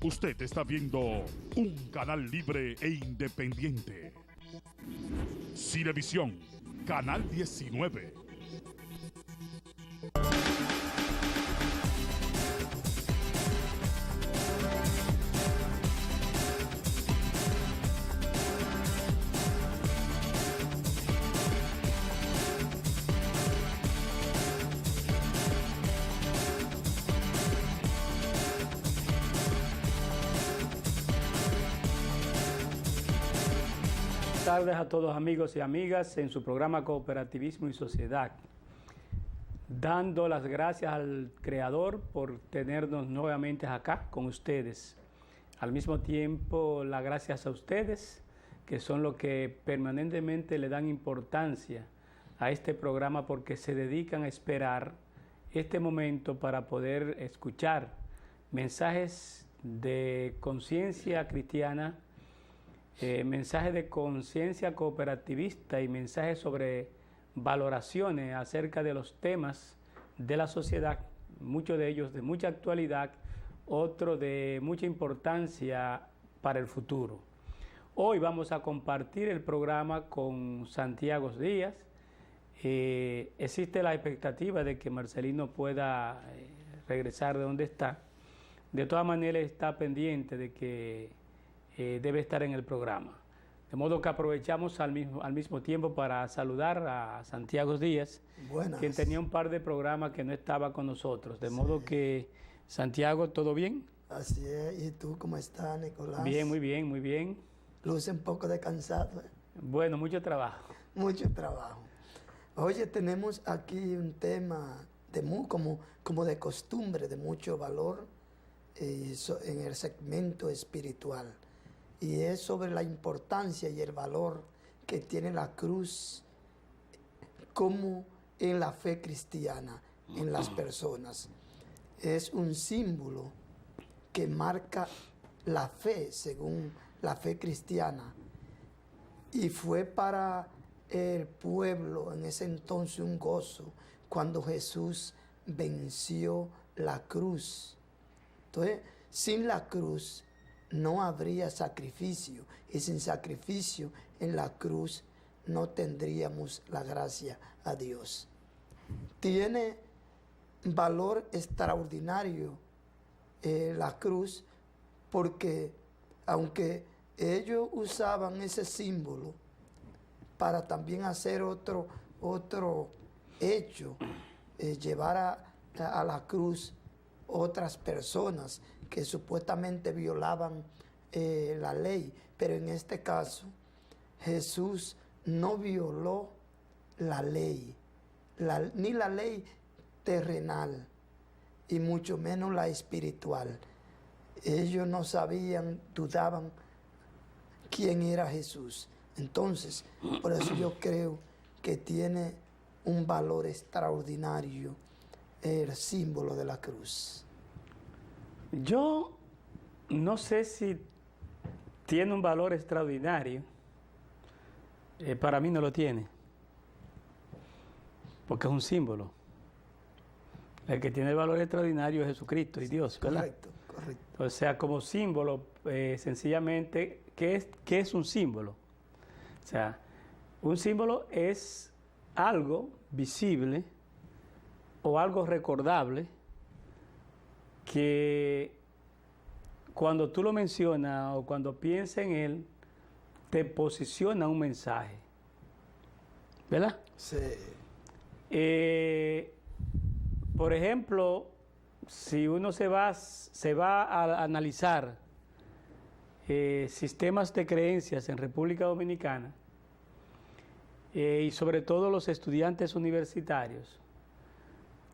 Usted está viendo un canal libre e independiente. Cinevisión, Canal 19. Buenas tardes a todos amigos y amigas en su programa Cooperativismo y Sociedad. Dando las gracias al Creador por tenernos nuevamente acá con ustedes. Al mismo tiempo, las gracias a ustedes, que son los que permanentemente le dan importancia a este programa porque se dedican a esperar este momento para poder escuchar mensajes de conciencia cristiana, mensajes de conciencia cooperativista y mensajes sobre valoraciones acerca de los temas de la sociedad, muchos de ellos de mucha actualidad, otros de mucha importancia para el futuro. Hoy vamos a compartir el programa con Santiago Díaz. Existe la expectativa de que Marcelino pueda regresar de donde está. De todas maneras está pendiente de que debe estar en el programa. De modo que aprovechamos al mismo tiempo para saludar a Santiago Díaz, Buenas. Quien tenía un par de programas que no estaba con nosotros. De modo que, Santiago, ¿todo bien? Así es. ¿Y tú cómo estás, Nicolás? Bien, muy bien, muy bien. Luce un poco de cansado. Bueno, mucho trabajo. Mucho trabajo. Oye, tenemos aquí un tema como de costumbre, de mucho valor en el segmento espiritual. Y es sobre la importancia y el valor que tiene la cruz como en la fe cristiana, en las personas. Es un símbolo que marca la fe, según la fe cristiana. Y fue para el pueblo en ese entonces un gozo cuando Jesús venció la cruz. Entonces, sin la cruz no habría sacrificio, y sin sacrificio en la cruz no tendríamos la gracia a Dios. Tiene valor extraordinario la cruz, porque aunque ellos usaban ese símbolo para también hacer otro hecho, llevar a la cruz otras personas que supuestamente violaban la ley, pero en este caso Jesús no violó la ley, ni la ley terrenal y mucho menos la espiritual. Ellos no sabían, dudaban quién era Jesús. Entonces, por eso yo creo que tiene un valor extraordinario el símbolo de la cruz. Yo no sé si tiene un valor extraordinario. Para mí no lo tiene, porque es un símbolo. El que tiene el valor extraordinario es Jesucristo y Dios, ¿verdad? Correcto, correcto. O sea, como símbolo, sencillamente, ¿qué es un símbolo? O sea, un símbolo es algo visible o algo recordable que cuando tú lo mencionas o cuando piensas en él, te posiciona un mensaje, ¿verdad? Sí. Por ejemplo, si uno se va a analizar sistemas de creencias en República Dominicana, y sobre todo los estudiantes universitarios,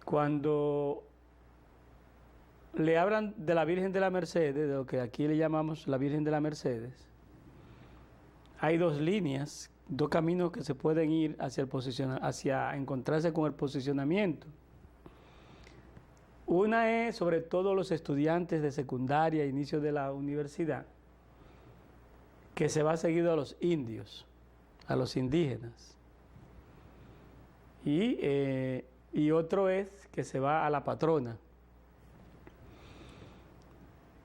cuando le hablan de la Virgen de la Mercedes, de lo que aquí le llamamos la Virgen de la Mercedes, hay dos líneas, dos caminos que se pueden ir hacia encontrarse con el posicionamiento. Una es sobre todo los estudiantes de secundaria, inicio de la universidad, que se va seguido a los indios, a los indígenas. Y otro es que se va a la patrona.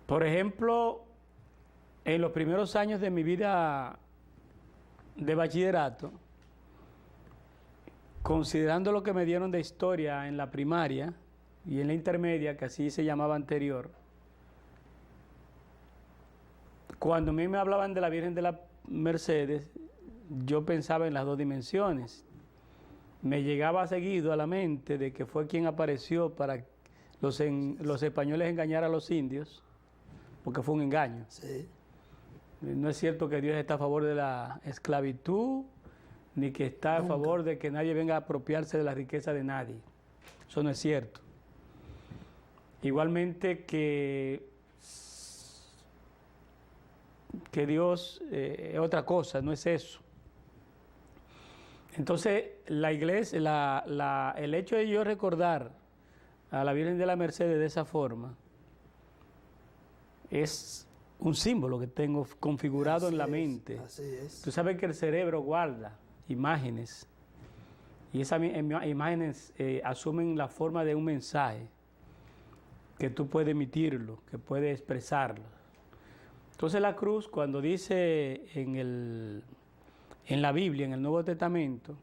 Por ejemplo, en los primeros años de mi vida de bachillerato, considerando lo que me dieron de historia en la primaria y en la intermedia, que así se llamaba anterior, cuando a mí me hablaban de la Virgen de la Mercedes, yo pensaba en las dos dimensiones. Me llegaba seguido a la mente de que fue quien apareció para los españoles engañar a los indios, porque fue un engaño. Sí. No es cierto que Dios está a favor de la esclavitud, ni que está a favor de que nadie venga a apropiarse de la riqueza de nadie. Eso no es cierto. Igualmente que Dios es otra cosa, no es eso. Entonces, la iglesia, el hecho de yo recordar a la Virgen de la Mercedes de esa forma es un símbolo que tengo configurado en la mente. Así es. Tú sabes que el cerebro guarda imágenes y esas imágenes asumen la forma de un mensaje que tú puedes emitirlo, que puedes expresarlo. Entonces la cruz, cuando dice en la Biblia, en el Nuevo Testamento,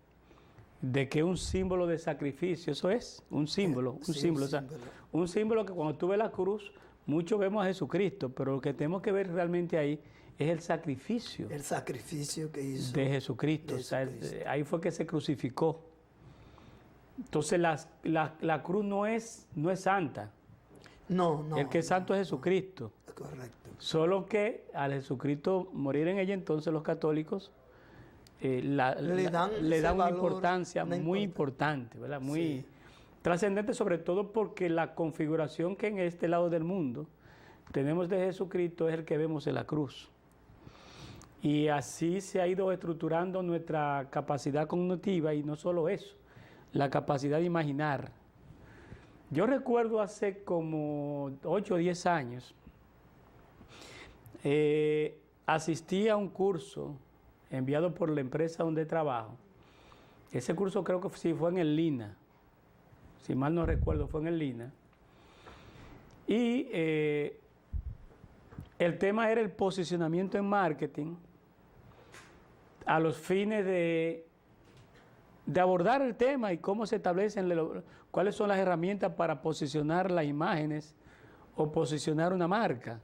de que es un símbolo de sacrificio, eso es un símbolo, un símbolo. O sea, un símbolo que cuando tú ves la cruz, muchos vemos a Jesucristo, pero lo que tenemos que ver realmente ahí es el sacrificio. El sacrificio que hizo. De Jesucristo. O sea, ahí fue que se crucificó. Entonces la cruz no es santa. No. El que es santo es Jesucristo. Correcto. Solo que al Jesucristo morir en ella, entonces los católicos le dan una importancia muy importante, ¿verdad? Muy trascendente, sobre todo porque la configuración que en este lado del mundo tenemos de Jesucristo es el que vemos en la cruz. Y así se ha ido estructurando nuestra capacidad cognitiva, y no solo eso, la capacidad de imaginar. Yo recuerdo hace como 8 o 10 años, asistí a un curso enviado por la empresa donde trabajo. Ese curso creo que sí fue en el Lina, si mal no recuerdo, fue en el Lina. Y el tema era el posicionamiento en marketing a los fines de abordar el tema y cómo se establecen, cuáles son las herramientas para posicionar las imágenes o posicionar una marca.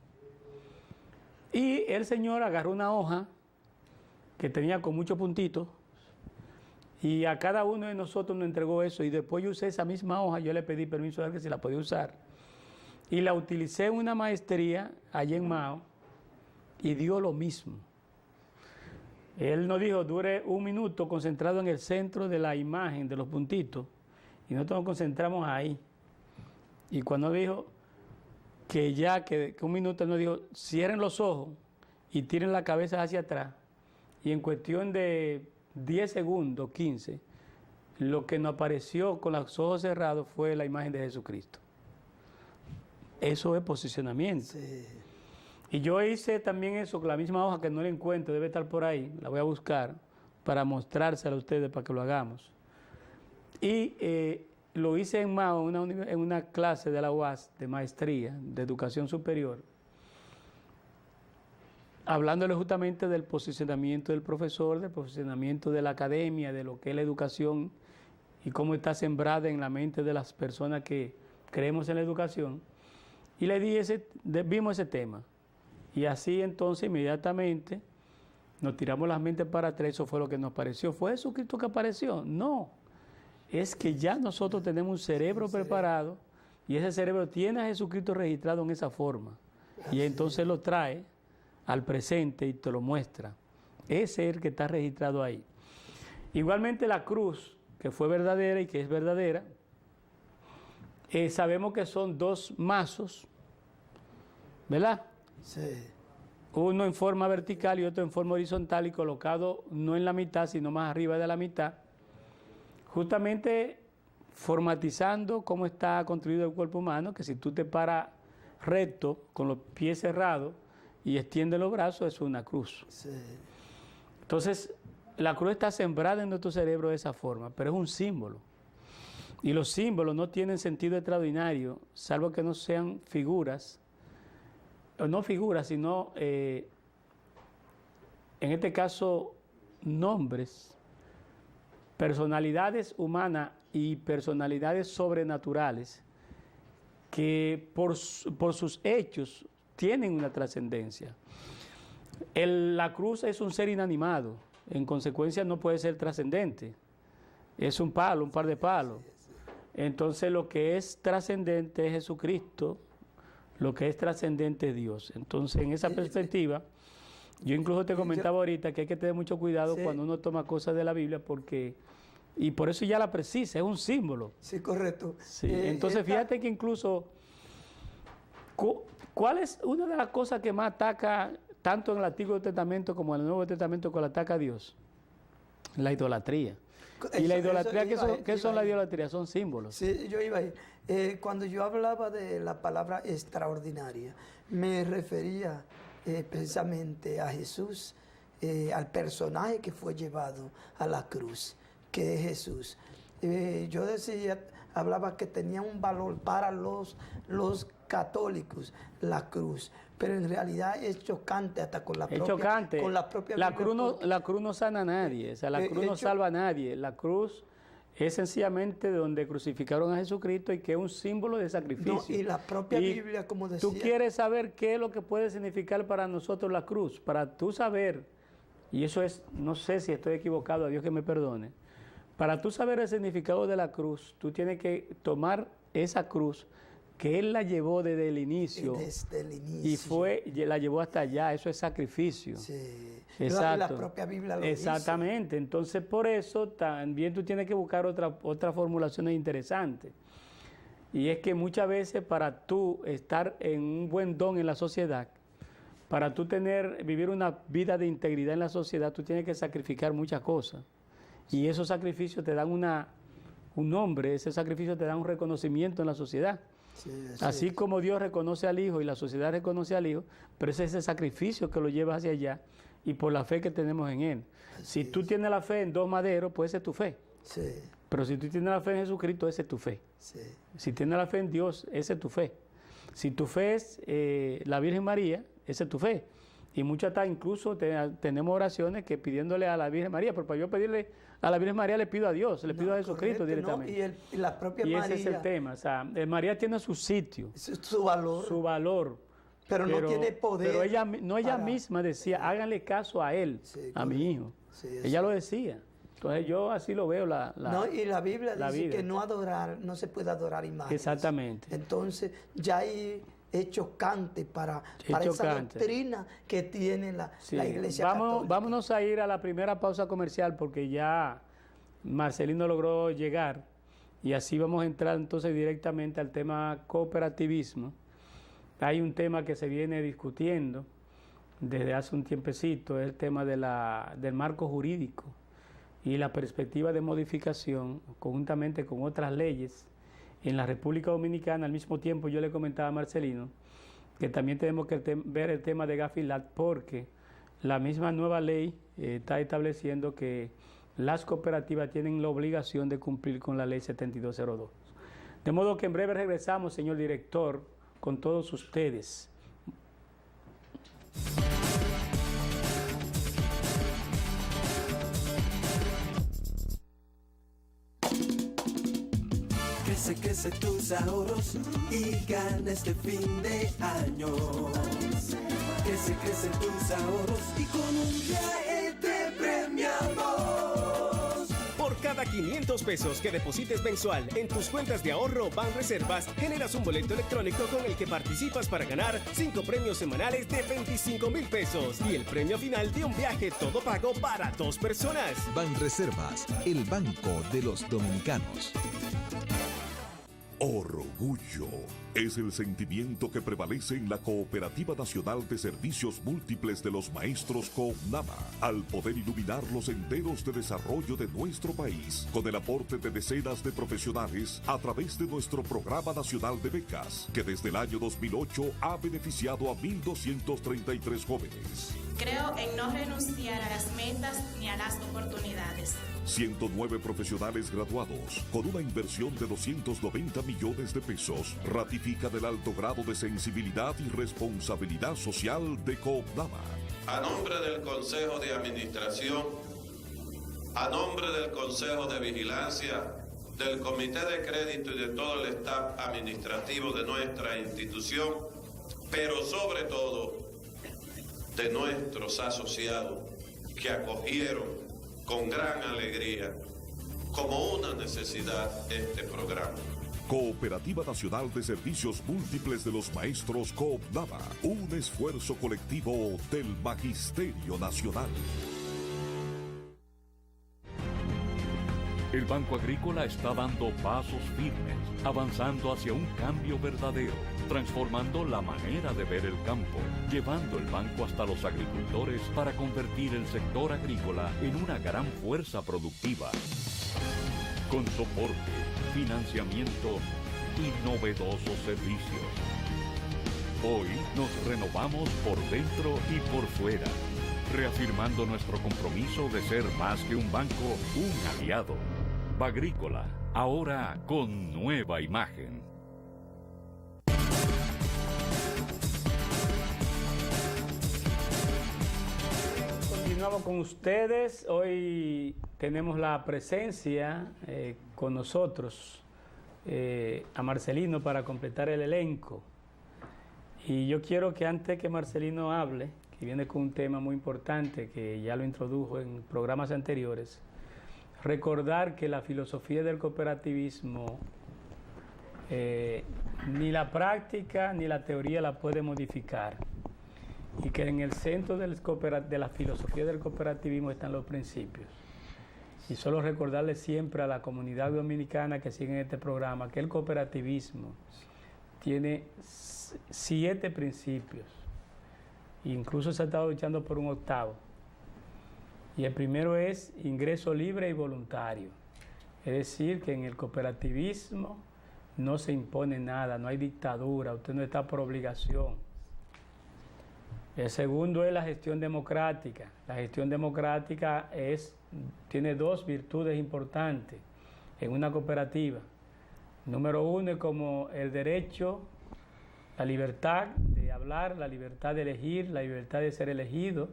Y el señor agarró una hoja que tenía con muchos puntitos y a cada uno de nosotros nos entregó eso, y después yo usé esa misma hoja, yo le pedí permiso a él que si la podía usar y la utilicé en una maestría allá en Mao y dio lo mismo. Él nos dijo, dure 1 minuto concentrado en el centro de la imagen, de los puntitos, y nosotros nos concentramos ahí. Y cuando dijo que 1 minuto, él nos dijo, cierren los ojos y tiren la cabeza hacia atrás, y en cuestión de 10 segundos, 15, lo que nos apareció con los ojos cerrados fue la imagen de Jesucristo. Eso es posicionamiento. Sí. Y yo hice también eso con la misma hoja, que no la encuentro, debe estar por ahí, la voy a buscar para mostrársela a ustedes para que lo hagamos. Y lo hice en Mao, en una clase de la UAS de maestría, de educación superior, hablándole justamente del posicionamiento del profesor, del posicionamiento de la academia, de lo que es la educación y cómo está sembrada en la mente de las personas que creemos en la educación. Y le di vimos ese tema. Y así entonces inmediatamente nos tiramos las mentes para atrás. Eso fue lo que nos pareció. ¿Fue Jesucristo que apareció? No. Es que ya nosotros tenemos un cerebro preparado, y ese cerebro tiene a Jesucristo registrado en esa forma. Y entonces lo trae al presente y te lo muestra. Ese es el que está registrado ahí. Igualmente la cruz, que fue verdadera y que es verdadera, sabemos que son 2 mazos, ¿verdad? Sí. Uno en forma vertical y otro en forma horizontal, y colocado no en la mitad, sino más arriba de la mitad, justamente formatizando cómo está construido el cuerpo humano, que si tú te paras recto, con los pies cerrados y extiendes los brazos, es una cruz. Sí. Entonces, la cruz está sembrada en nuestro cerebro de esa forma, pero es un símbolo. Y los símbolos no tienen sentido extraordinario, salvo que no sean figuras no figuras, sino en este caso nombres, personalidades humanas y personalidades sobrenaturales que por sus hechos tienen una trascendencia. La cruz es un ser inanimado, en consecuencia no puede ser trascendente, es un palo, un par de palos. Entonces lo que es trascendente es Jesucristo, lo que es trascendente es Dios. Entonces en esa perspectiva, yo incluso te comentaba ahorita que hay que tener mucho cuidado cuando uno toma cosas de la Biblia y por eso ya la precisa, es un símbolo. Sí, correcto. Sí. Entonces fíjate que incluso, ¿cuál es una de las cosas que más ataca tanto en el Antiguo Testamento como en el Nuevo Testamento que ataca a Dios? La idolatría. ¿Y la idolatría qué son las idolatrías? Son símbolos. Sí, yo iba ahí. Cuando yo hablaba de la palabra extraordinaria, me refería precisamente a Jesús, al personaje que fue llevado a la cruz, que es Jesús. Yo hablaba que tenía un valor para los católicos la cruz, pero en realidad es chocante hasta con la propia la cruz no sana a nadie, o sea, la cruz no salva a nadie. La cruz es sencillamente donde crucificaron a Jesucristo y que es un símbolo de sacrificio. No, y la propia Biblia, como decía. Tú quieres saber qué es lo que puede significar para nosotros la cruz, para tú saber, y eso es, no sé si estoy equivocado, a Dios que me perdone, para tú saber el significado de la cruz, tú tienes que tomar esa cruz que Él la llevó desde el inicio. Desde el inicio. Y la llevó hasta allá, eso es sacrificio. Sí. Exacto. La propia Biblia lo Exactamente. dice. Entonces, por eso también tú tienes que buscar otra formulación interesante. Y es que muchas veces para tú estar en un buen don en la sociedad, para tú vivir una vida de integridad en la sociedad, tú tienes que sacrificar muchas cosas. Y esos sacrificios te dan un nombre, ese sacrificio te da un reconocimiento en la sociedad. Sí, así como Dios reconoce al Hijo y la sociedad reconoce al Hijo, pero es ese sacrificio que lo lleva hacia allá y por la fe que tenemos en Él. Si tú tienes la fe en dos maderos, pues esa es tu fe. Sí. Pero si tú tienes la fe en Jesucristo, esa es tu fe. Sí. Si tienes la fe en Dios, esa es tu fe. Si tu fe es la Virgen María, esa es tu fe. Y muchas incluso tenemos oraciones que pidiéndole a la Virgen María, pero para yo pedirle a la Virgen María le pido a Dios, le pido a Jesucristo directamente. No, y la propia María. María. Y ese es el tema. O sea, María tiene su sitio. Su valor. Su valor. Pero no tiene poder. Pero ella misma decía, háganle caso a él, a mi hijo. Sí, ella lo decía. Entonces yo así lo veo. Y la Biblia dice que no se puede adorar imágenes. Exactamente. Entonces ya hay es chocante para esa doctrina que tiene la Iglesia Católica. Vámonos a ir a la primera pausa comercial porque ya Marcelino logró llegar y así vamos a entrar entonces directamente al tema cooperativismo. Hay un tema que se viene discutiendo desde hace un tiempecito, es el tema del marco jurídico y la perspectiva de modificación conjuntamente con otras leyes en la República Dominicana. Al mismo tiempo yo le comentaba a Marcelino que también tenemos que ver el tema de Gafilat porque la misma nueva ley está estableciendo que las cooperativas tienen la obligación de cumplir con la ley 7202. De modo que en breve regresamos, señor director, con todos ustedes. Crece tus ahorros y gana este fin de año. Crece tus ahorros y con un viaje te premiamos. Por cada 500 pesos que deposites mensual en tus cuentas de ahorro Banreservas, generas un boleto electrónico con el que participas para ganar 5 premios semanales de 25,000 pesos y el premio final de un viaje todo pago para 2 personas. Banreservas, el banco de los dominicanos. Orgullo es el sentimiento que prevalece en la Cooperativa Nacional de Servicios Múltiples de los Maestros CONAMA, al poder iluminar los senderos de desarrollo de nuestro país, con el aporte de decenas de profesionales a través de nuestro Programa Nacional de Becas, que desde el año 2008 ha beneficiado a 1.233 jóvenes. Creo en no renunciar a las metas ni a las oportunidades. 109 profesionales graduados con una inversión de 290 millones de pesos ratifican el alto grado de sensibilidad y responsabilidad social de Coopnama. A nombre del Consejo de Administración, a nombre del Consejo de Vigilancia, del Comité de Crédito y de todo el staff administrativo de nuestra institución, pero sobre todo de nuestros asociados que acogieron con gran alegría, como una necesidad, este programa. Cooperativa Nacional de Servicios Múltiples de los Maestros Coopnama, un esfuerzo colectivo del Magisterio Nacional. El Banco Agrícola está dando pasos firmes, avanzando hacia un cambio verdadero, transformando la manera de ver el campo, llevando el banco hasta los agricultores para convertir el sector agrícola en una gran fuerza productiva. Con soporte, financiamiento y novedosos servicios. Hoy nos renovamos por dentro y por fuera, reafirmando nuestro compromiso de ser más que un banco, un aliado. Bagrícola, ahora con nueva imagen. Continuamos con ustedes. Hoy tenemos la presencia con nosotros a Marcelino para completar el elenco. Y yo quiero que antes que Marcelino hable, que viene con un tema muy importante que ya lo introdujo en programas anteriores, recordar que la filosofía del cooperativismo ni la práctica ni la teoría la puede modificar, y que en el centro de la filosofía del cooperativismo están los principios. Y solo recordarle siempre a la comunidad dominicana que sigue este programa que el cooperativismo tiene 7 principios, incluso se ha estado luchando por un 8º. Y el primero es ingreso libre y voluntario. Es decir, que en el cooperativismo no se impone nada, no hay dictadura, usted no está por obligación. El segundo es la gestión democrática. La gestión democrática tiene 2 virtudes importantes en una cooperativa. Número 1 es como el derecho, la libertad de hablar, la libertad de elegir, la libertad de ser elegido,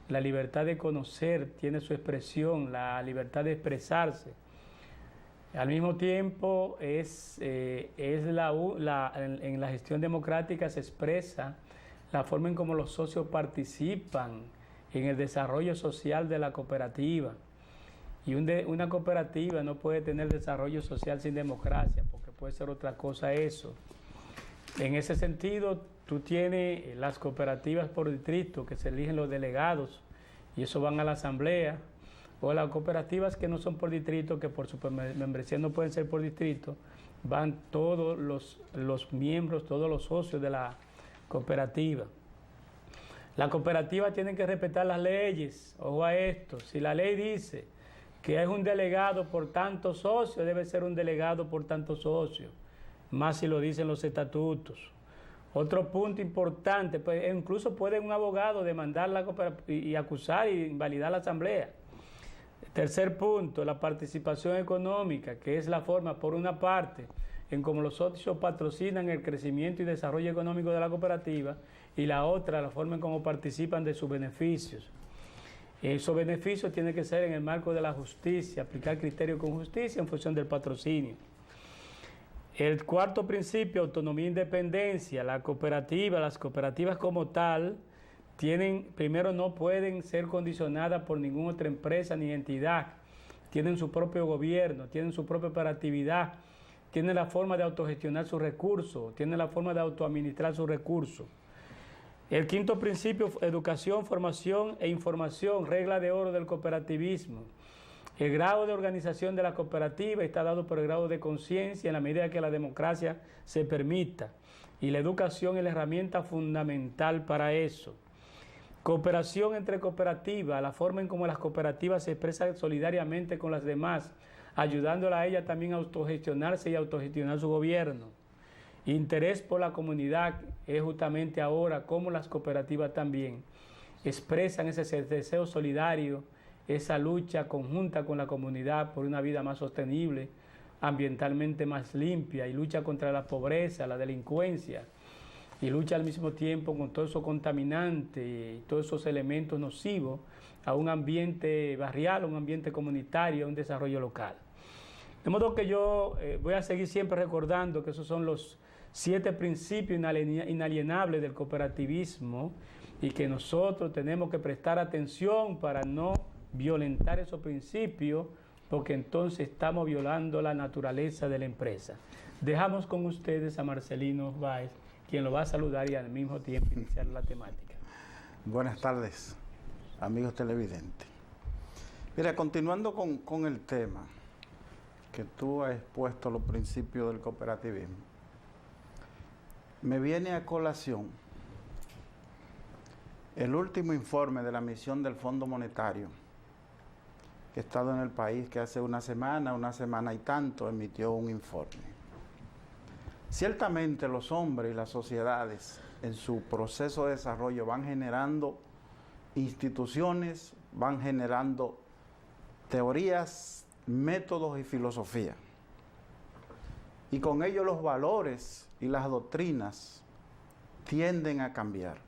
la libertad de conocer, tiene su expresión, la libertad de expresarse. Al mismo tiempo, en la gestión democrática se expresa la forma en cómo los socios participan en el desarrollo social de la cooperativa. Y una cooperativa no puede tener desarrollo social sin democracia, porque puede ser otra cosa eso. En ese sentido, tú tienes las cooperativas por distrito, que se eligen los delegados, y eso van a la asamblea, o las cooperativas que no son por distrito, que por su membresía no pueden ser por distrito, van todos los miembros, todos los socios de la cooperativa. La cooperativa tiene que respetar las leyes. Ojo a esto, si la ley dice que es un delegado por tantos socios, debe ser un delegado por tantos socios, más si lo dicen los estatutos. Otro punto importante, pues incluso puede un abogado demandar la cooperativa y acusar y invalidar la asamblea. Tercer punto, la participación económica, que es la forma, por una parte, en cómo los socios patrocinan el crecimiento y desarrollo económico de la cooperativa, y la otra, la forma en cómo participan de sus beneficios. Esos beneficios tienen que ser en el marco de la justicia, aplicar criterios con justicia en función del patrocinio. El cuarto principio, autonomía e independencia. Las cooperativas como tal, primero no pueden ser condicionadas por ninguna otra empresa ni entidad. Tienen su propio gobierno, tienen su propia operatividad, tienen la forma de autogestionar sus recursos, tienen la forma de autoadministrar sus recursos. El quinto principio, educación, formación e información, regla de oro del cooperativismo. El grado de organización de la cooperativa está dado por el grado de conciencia en la medida que la democracia se permita. Y la educación es la herramienta fundamental para eso. Cooperación entre cooperativas, la forma en cómo las cooperativas se expresan solidariamente con las demás, ayudándola a ellas también a autogestionarse y autogestionar su gobierno. Interés por la comunidad es justamente ahora como las cooperativas también expresan ese deseo solidario, esa lucha conjunta con la comunidad por una vida más sostenible, ambientalmente más limpia, y lucha contra la pobreza, la delincuencia, y lucha al mismo tiempo con todo eso contaminante y todos esos elementos nocivos a un ambiente barrial, a un ambiente comunitario, a un desarrollo local. De modo que yo voy a seguir siempre recordando que esos son los 7 principios inalienables del cooperativismo y que nosotros tenemos que prestar atención para no violentar esos principios, porque entonces estamos violando la naturaleza de la empresa. Dejamos con ustedes a Marcelino Báez, quien lo va a saludar y al mismo tiempo iniciar la temática. Buenas tardes, amigos televidentes. Mira, continuando con el tema que tú has expuesto, los principios del cooperativismo, me viene a colación el último informe de la misión del Fondo Monetario, que ha estado en el país, que hace una semana y tanto, emitió un informe. Ciertamente los hombres y las sociedades en su proceso de desarrollo van generando instituciones, van generando teorías, métodos y filosofía. Y con ello los valores y las doctrinas tienden a cambiar.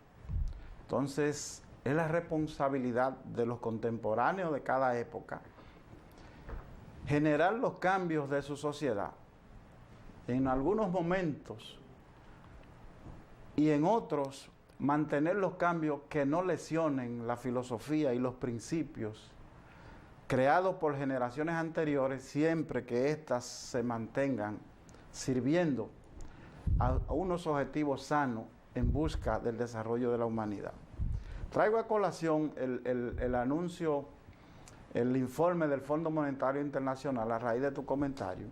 Entonces, es la responsabilidad de los contemporáneos de cada época generar los cambios de su sociedad. En algunos momentos y en otros mantener los cambios que no lesionen la filosofía y los principios creados por generaciones anteriores, siempre que éstas se mantengan sirviendo a unos objetivos sanos en busca del desarrollo de la humanidad. Traigo a colación el anuncio, el informe del Fondo Monetario Internacional a raíz de tu comentario,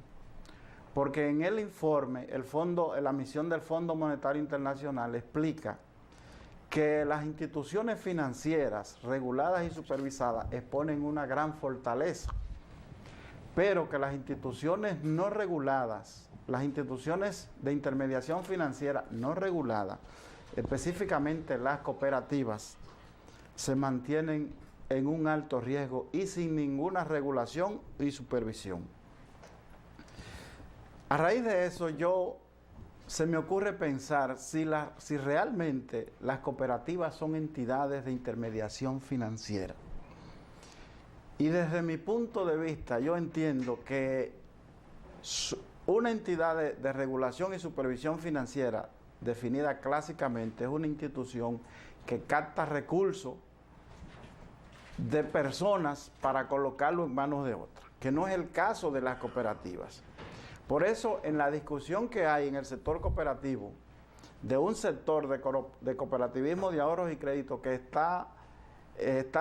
porque en el informe, la misión del Fondo Monetario Internacional explica que las instituciones financieras reguladas y supervisadas exponen una gran fortaleza, pero que las instituciones no reguladas, las instituciones de intermediación financiera no reguladas, específicamente las cooperativas, se mantienen en un alto riesgo y sin ninguna regulación y supervisión. A raíz de eso, se me ocurre pensar si realmente las cooperativas son entidades de intermediación financiera. Y desde mi punto de vista, yo entiendo que una entidad de regulación y supervisión financiera, definida clásicamente, es una institución que capta recursos de personas para colocarlo en manos de otras, que no es el caso de las cooperativas. Por eso, en la discusión que hay en el sector cooperativo, de un sector de cooperativismo de ahorros y créditos que está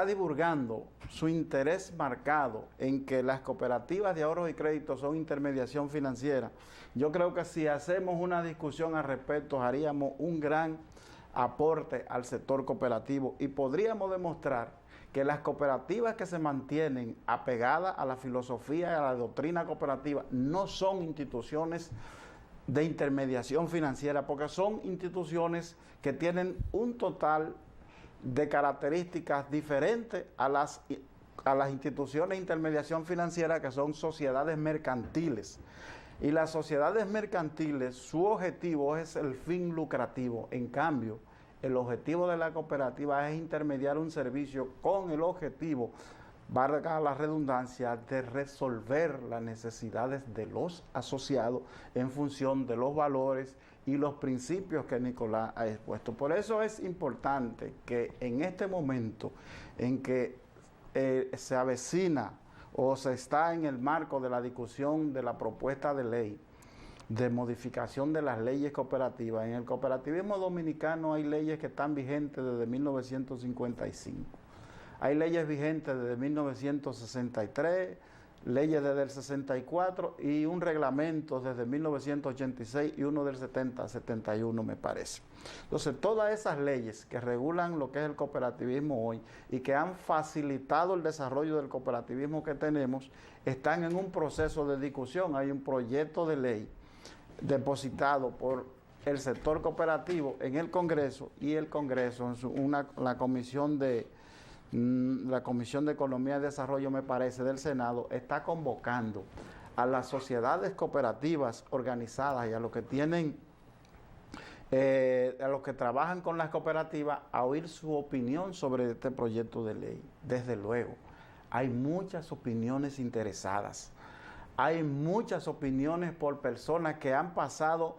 divulgando su interés marcado en que las cooperativas de ahorros y créditos son intermediación financiera, yo creo que si hacemos una discusión al respecto, haríamos un gran aporte al sector cooperativo y podríamos demostrar que las cooperativas que se mantienen apegadas a la filosofía y a la doctrina cooperativa no son instituciones de intermediación financiera, porque son instituciones que tienen un total de características diferentes a las instituciones de intermediación financiera, que son sociedades mercantiles. Y las sociedades mercantiles, su objetivo es el fin lucrativo. En cambio, el objetivo de la cooperativa es intermediar un servicio con el objetivo, valga la redundancia, de resolver las necesidades de los asociados en función de los valores y los principios que Nicolás ha expuesto. Por eso es importante que en este momento en que se avecina o se está en el marco de la discusión de la propuesta de ley de modificación de las leyes cooperativas. En el cooperativismo dominicano hay leyes que están vigentes desde 1955. Hay leyes vigentes desde 1963, leyes desde el 64 y un reglamento desde 1986 y uno del 71 me parece. Entonces, todas esas leyes que regulan lo que es el cooperativismo hoy y que han facilitado el desarrollo del cooperativismo que tenemos, están en un proceso de discusión. Hay un proyecto de ley depositado por el sector cooperativo en el Congreso, y el Congreso, la Comisión de Economía y Desarrollo, me parece, del Senado, está convocando a las sociedades cooperativas organizadas y a los que tienen, a los que trabajan con las cooperativas, a oír su opinión sobre este proyecto de ley. Desde luego, hay muchas opiniones interesadas, hay muchas opiniones por personas que han pasado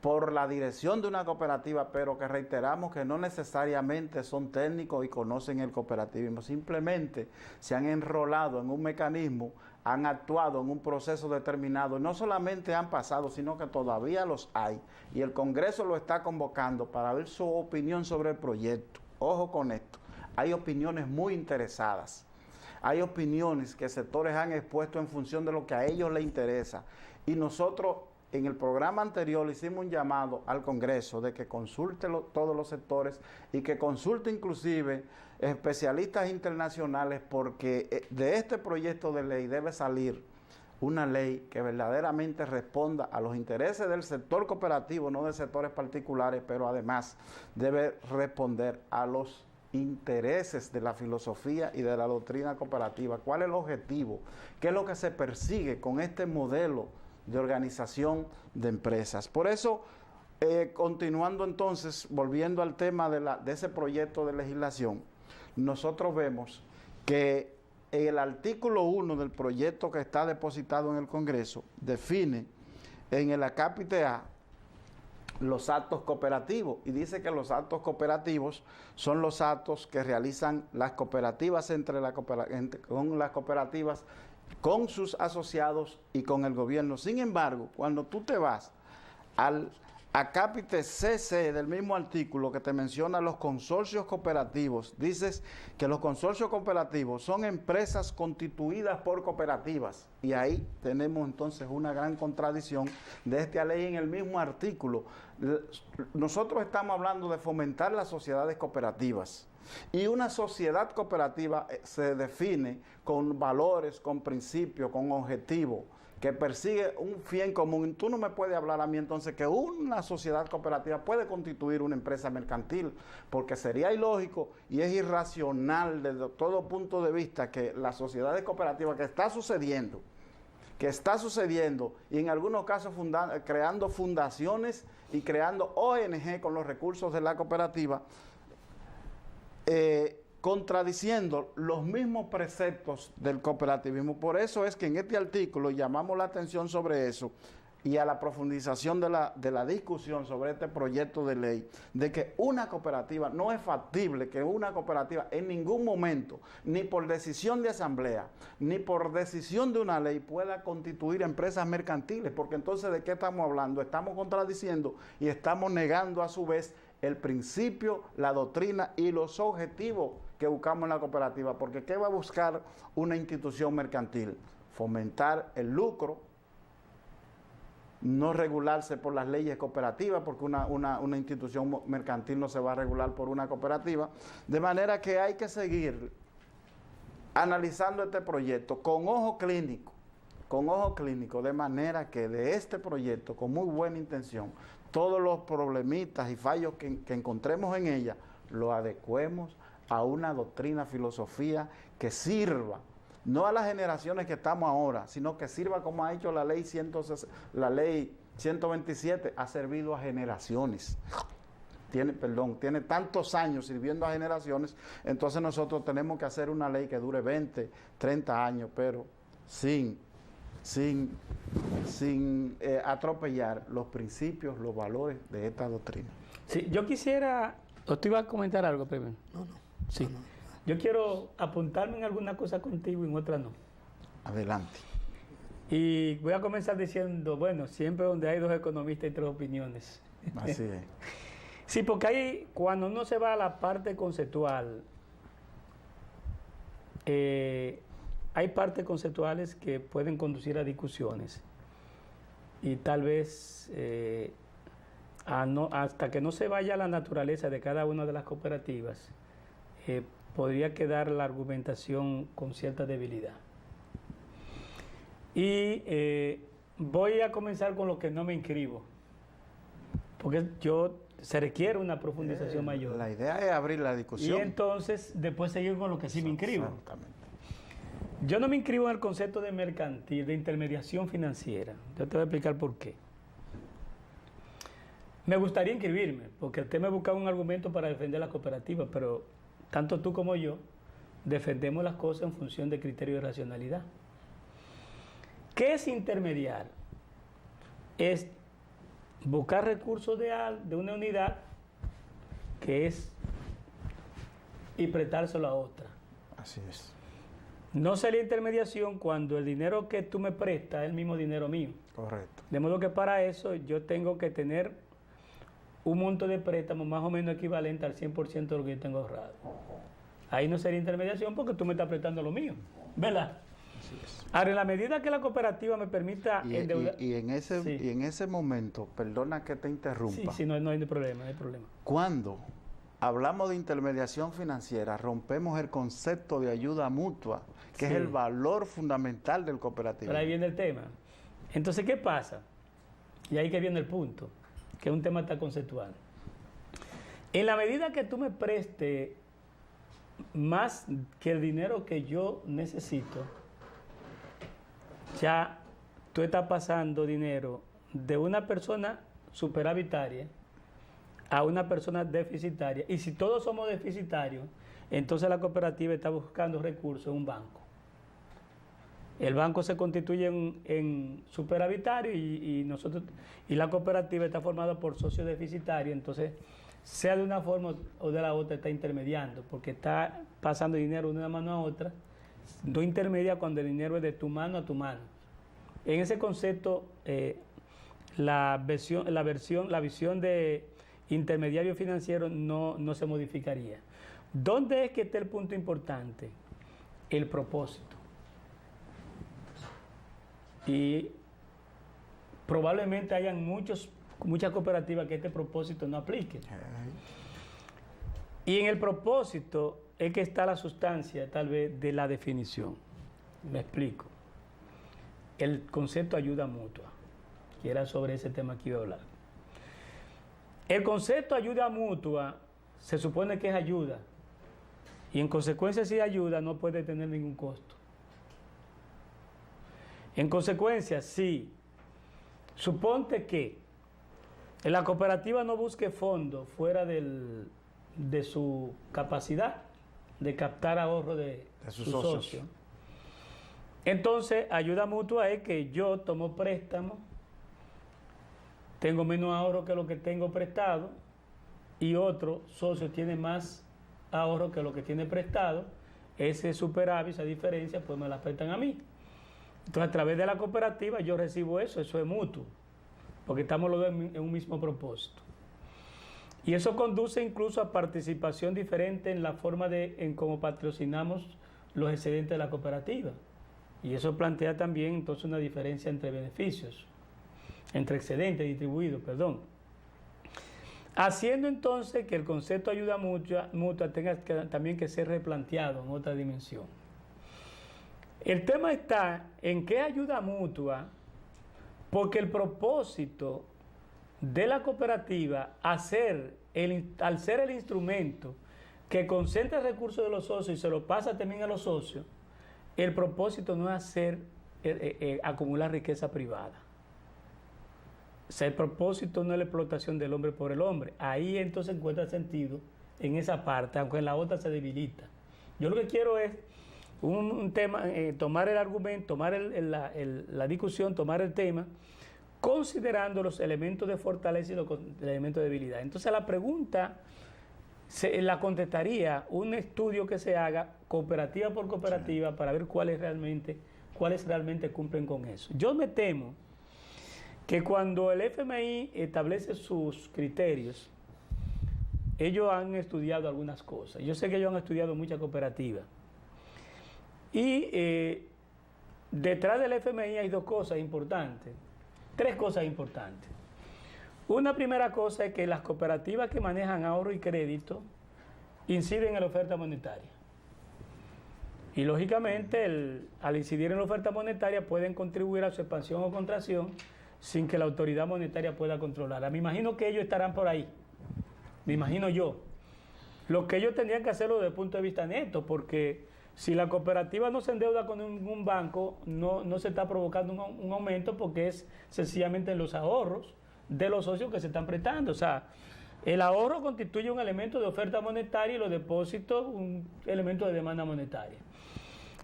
por la dirección de una cooperativa, pero que reiteramos que no necesariamente son técnicos y conocen el cooperativismo, simplemente se han enrolado en un mecanismo, han actuado en un proceso determinado, y no solamente han pasado, sino que todavía los hay, y el Congreso lo está convocando para ver su opinión sobre el proyecto. Ojo con esto, hay opiniones muy interesadas, hay opiniones que sectores han expuesto en función de lo que a ellos les interesa, y nosotros en el programa anterior hicimos un llamado al Congreso de que consulte todos los sectores y que consulte inclusive especialistas internacionales, porque de este proyecto de ley debe salir una ley que verdaderamente responda a los intereses del sector cooperativo, no de sectores particulares, pero además debe responder a los intereses de la filosofía y de la doctrina cooperativa. ¿Cuál es el objetivo? ¿Qué es lo que se persigue con este modelo de organización de empresas? Por eso, continuando entonces, volviendo al tema de ese proyecto de legislación, nosotros vemos que el artículo 1 del proyecto que está depositado en el Congreso define en el acápite A los actos cooperativos, y dice que los actos cooperativos son los actos que realizan las cooperativas con las cooperativas, con sus asociados y con el gobierno. Sin embargo, cuando tú te vas al acápite CC del mismo artículo que te menciona los consorcios cooperativos, dices que los consorcios cooperativos son empresas constituidas por cooperativas, y ahí tenemos entonces una gran contradicción de esta ley en el mismo artículo. Nosotros estamos hablando de fomentar las sociedades cooperativas, y una sociedad cooperativa se define con valores, con principios, con objetivos, que persigue un fin común. Tú no me puedes hablar a mí entonces que una sociedad cooperativa puede constituir una empresa mercantil, porque sería ilógico y es irracional desde todo punto de vista que las sociedades cooperativas que está sucediendo y en algunos casos creando fundaciones y creando ONG con los recursos de la cooperativa, contradiciendo los mismos preceptos del cooperativismo. Por eso es que en este artículo llamamos la atención sobre eso y a la profundización de la discusión sobre este proyecto de ley, de que una cooperativa, no es factible que una cooperativa en ningún momento, ni por decisión de asamblea, ni por decisión de una ley, pueda constituir empresas mercantiles, porque entonces ¿de qué estamos hablando? Estamos contradiciendo y estamos negando a su vez el principio, la doctrina y los objetivos que buscamos en la cooperativa, porque ¿qué va a buscar una institución mercantil? Fomentar el lucro, no regularse por las leyes cooperativas, porque una institución mercantil no se va a regular por una cooperativa, de manera que hay que seguir analizando este proyecto con ojo clínico, de manera que de este proyecto, con muy buena intención, todos los problemitas y fallos que encontremos en ella, lo adecuemos a una doctrina, filosofía que sirva, no a las generaciones que estamos ahora, sino que sirva como ha hecho la ley 127, ha servido a generaciones. Tiene tantos años sirviendo a generaciones, entonces nosotros tenemos que hacer una ley que dure 20, 30 años, pero sin atropellar los principios, los valores de esta doctrina. Sí, yo quisiera, o te iba a comentar algo primero. No. Sí. No. Yo quiero apuntarme en alguna cosa contigo y en otra no. Adelante. Y voy a comenzar diciendo, bueno, siempre donde hay dos economistas hay tres opiniones. Así es. Sí, porque cuando uno se va a la parte conceptual, hay partes conceptuales que pueden conducir a discusiones. Y tal vez hasta que no se vaya a la naturaleza de cada una de las cooperativas, podría quedar la argumentación con cierta debilidad. Y voy a comenzar con lo que no me inscribo. porque se requiere una profundización mayor. La idea es abrir la Y discusión. entonces, después seguir con lo que sí me inscribo. Exactamente. Yo no me inscribo en el concepto de mercantil, de intermediación financiera. Yo te voy a explicar por qué. Me gustaría inscribirme, porque el tema es buscar un argumento para defender la cooperativa, pero tanto tú como yo defendemos las cosas en función de criterio de racionalidad. ¿Qué es intermediar? Es buscar recursos de una unidad que es y prestárselo a otra. Así es. No sería intermediación cuando el dinero que tú me prestas es el mismo dinero mío. Correcto. De modo que para eso yo tengo que tener un monto de préstamo más o menos equivalente al 100% de lo que yo tengo ahorrado. Ahí no sería intermediación porque tú me estás prestando lo mío, ¿verdad? Así es. Ahora, en la medida que la cooperativa me permita endeudar... Y en ese momento, perdona que te interrumpa. Sí, no hay problema, no hay problema. Cuando hablamos de intermediación financiera, rompemos el concepto de ayuda mutua, que es el valor fundamental del cooperativismo. Pero ahí viene el tema. Entonces, ¿qué pasa? Y ahí que viene el punto, que es un tema tan conceptual. En la medida que tú me prestes más que el dinero que yo necesito, ya tú estás pasando dinero de una persona superavitaria a una persona deficitaria. Y si todos somos deficitarios, entonces la cooperativa está buscando recursos en un banco. El banco se constituye en superavitario y la cooperativa está formada por socios deficitarios. Entonces, sea de una forma o de la otra, está intermediando, porque está pasando dinero de una mano a otra. No intermedia cuando el dinero es de tu mano a tu mano. En ese concepto, la visión de intermediario financiero no se modificaría. ¿Dónde es que está el punto importante? El propósito. Y probablemente hayan muchas cooperativas que este propósito no apliquen. Y en el propósito es que está la sustancia, tal vez, de la definición. Me explico. El concepto ayuda mutua, que era sobre ese tema que iba a hablar. El concepto ayuda mutua se supone que es ayuda, y en consecuencia, si ayuda, no puede tener ningún costo. En consecuencia, si suponte que la cooperativa no busque fondos fuera de su capacidad de captar ahorro de sus socios. Entonces, ayuda mutua es que yo tomo préstamo, tengo menos ahorro que lo que tengo prestado y otro socio tiene más ahorro que lo que tiene prestado. Ese superávit, esa diferencia, pues me la prestan a mí. Entonces, a través de la cooperativa yo recibo eso es mutuo, porque estamos los dos en un mismo propósito. Y eso conduce incluso a participación diferente en la forma en cómo patrocinamos los excedentes de la cooperativa. Y eso plantea también entonces una diferencia entre beneficios, entre excedentes distribuidos, perdón. Haciendo entonces que el concepto de ayuda mutua tenga también que ser replanteado en otra dimensión. El tema está en qué ayuda mutua, porque el propósito de la cooperativa, al ser el instrumento que concentra recursos de los socios y se lo pasa también a los socios, el propósito no es acumular riqueza privada. O sea, el propósito no es la explotación del hombre por el hombre. Ahí entonces encuentra sentido en esa parte, aunque en la otra se debilita. Yo lo que quiero es un tema, tomar el argumento, tomar la discusión, tomar el tema, considerando los elementos de fortaleza y los elementos de debilidad. Entonces la pregunta la contestaría un estudio que se haga cooperativa por cooperativa para ver cuáles realmente cumplen con eso. Yo me temo que cuando el FMI establece sus criterios, ellos han estudiado algunas cosas. Yo sé que ellos han estudiado muchas cooperativas. Y detrás del FMI hay dos cosas importantes, tres cosas importantes. Una primera cosa es que las cooperativas que manejan ahorro y crédito inciden en la oferta monetaria. Y lógicamente, al incidir en la oferta monetaria, pueden contribuir a su expansión o contracción sin que la autoridad monetaria pueda controlarla. Me imagino que ellos estarán por ahí, me imagino yo. Lo que ellos tendrían que hacerlo desde el punto de vista neto, porque si la cooperativa no se endeuda con un banco, no se está provocando un aumento, porque es sencillamente en los ahorros de los socios que se están prestando. O sea, el ahorro constituye un elemento de oferta monetaria y los depósitos un elemento de demanda monetaria.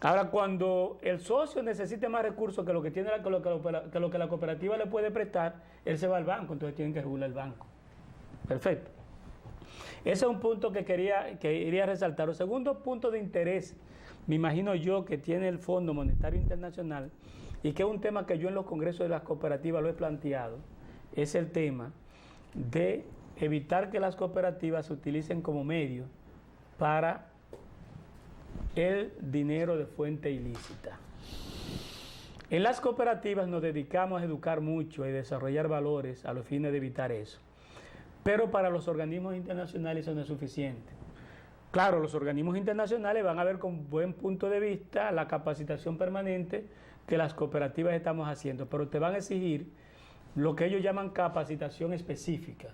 Ahora, cuando el socio necesite más recursos que lo que tiene que la cooperativa le puede prestar, él se va al banco, entonces tienen que regular el banco. Perfecto. Ese es un punto que quería resaltar. El segundo punto de interés, me imagino yo, que tiene el Fondo Monetario Internacional, y que es un tema que yo en los congresos de las cooperativas lo he planteado, es el tema de evitar que las cooperativas se utilicen como medio para el dinero de fuente ilícita. En las cooperativas nos dedicamos a educar mucho y desarrollar valores a los fines de evitar eso. Pero para los organismos internacionales eso no es suficiente. Claro, los organismos internacionales van a ver con buen punto de vista la capacitación permanente que las cooperativas estamos haciendo, pero te van a exigir lo que ellos llaman capacitación específica.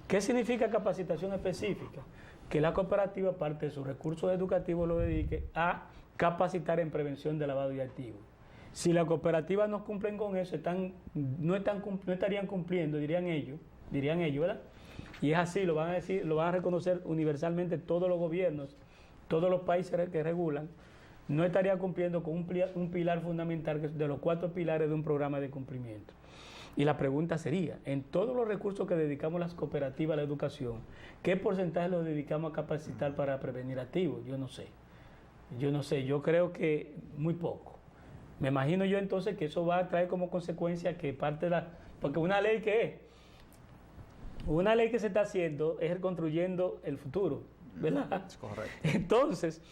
¿Qué significa capacitación específica? Que la cooperativa, parte de sus recursos educativos, lo dedique a capacitar en prevención de lavado de activos. Si las cooperativas no cumplen con eso, no estarían cumpliendo, dirían ellos, ¿verdad? Y es así, lo van a decir, lo van a reconocer universalmente todos los gobiernos, todos los países que regulan, no estaría cumpliendo con un pilar fundamental de los 4 pilares de un programa de cumplimiento. Y la pregunta sería, en todos los recursos que dedicamos las cooperativas a la educación, ¿qué porcentaje los dedicamos a capacitar para prevenir activos? Yo no sé, yo creo que muy poco. Me imagino yo entonces que eso va a traer como consecuencia que parte de la... Porque una ley que se está haciendo es construyendo el futuro, ¿verdad? Es correcto. Entonces,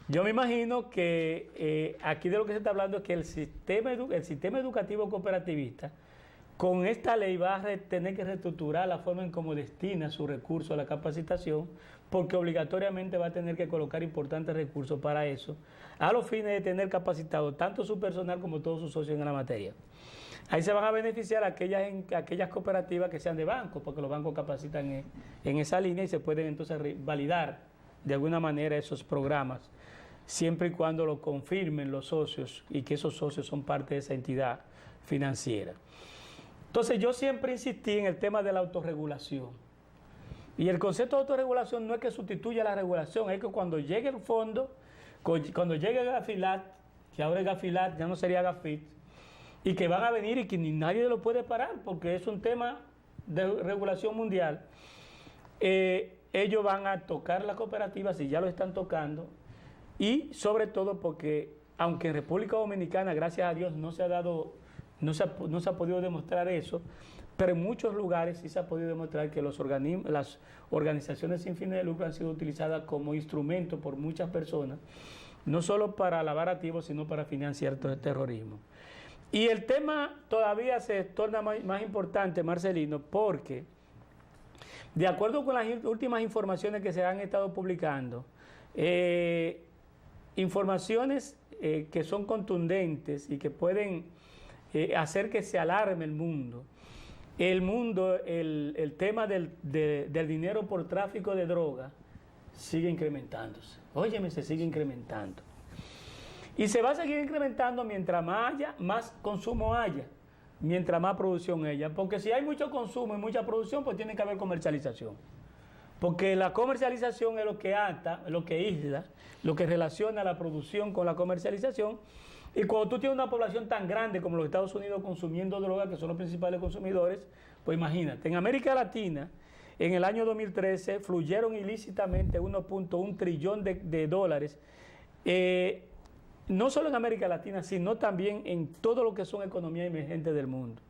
yo me imagino que aquí de lo que se está hablando es que el sistema educativo cooperativista, con esta ley va a tener que reestructurar la forma en cómo destina sus recursos a la capacitación, porque obligatoriamente va a tener que colocar importantes recursos para eso, a los fines de tener capacitado tanto su personal como todos sus socios en la materia. Ahí se van a beneficiar aquellas cooperativas que sean de bancos, porque los bancos capacitan en esa línea y se pueden entonces validar de alguna manera esos programas, siempre y cuando lo confirmen los socios y que esos socios son parte de esa entidad financiera. Entonces yo siempre insistí en el tema de la autorregulación. Y el concepto de autorregulación no es que sustituya la regulación, es que cuando llegue el fondo, cuando llegue Gafilat, que ahora es Gafilat, ya no sería Gafit, y que van a venir y que ni nadie lo puede parar, porque es un tema de regulación mundial, ellos van a tocar las cooperativas, y ya lo están tocando, y sobre todo porque, aunque en República Dominicana, gracias a Dios, no se ha podido demostrar eso, pero en muchos lugares sí se ha podido demostrar que las organizaciones sin fines de lucro han sido utilizadas como instrumento por muchas personas, no solo para lavar activos, sino para financiar todo el terrorismo. Y el tema todavía se torna más importante, Marcelino, porque de acuerdo con las últimas informaciones que se han estado publicando, informaciones que son contundentes y que pueden hacer que se alarme el mundo, el tema del dinero por tráfico de droga sigue incrementándose. Óyeme, se sigue incrementando. Y se va a seguir incrementando mientras más consumo haya, mientras más producción haya. Porque si hay mucho consumo y mucha producción, pues tiene que haber comercialización. Porque la comercialización es lo que ata, lo que aísla, lo que relaciona la producción con la comercialización. Y cuando tú tienes una población tan grande como los Estados Unidos consumiendo droga, que son los principales consumidores, pues imagínate, en América Latina, en el año 2013, fluyeron ilícitamente 1.1 trillón de dólares, no solo en América Latina, sino también en todo lo que son economías emergentes del mundo.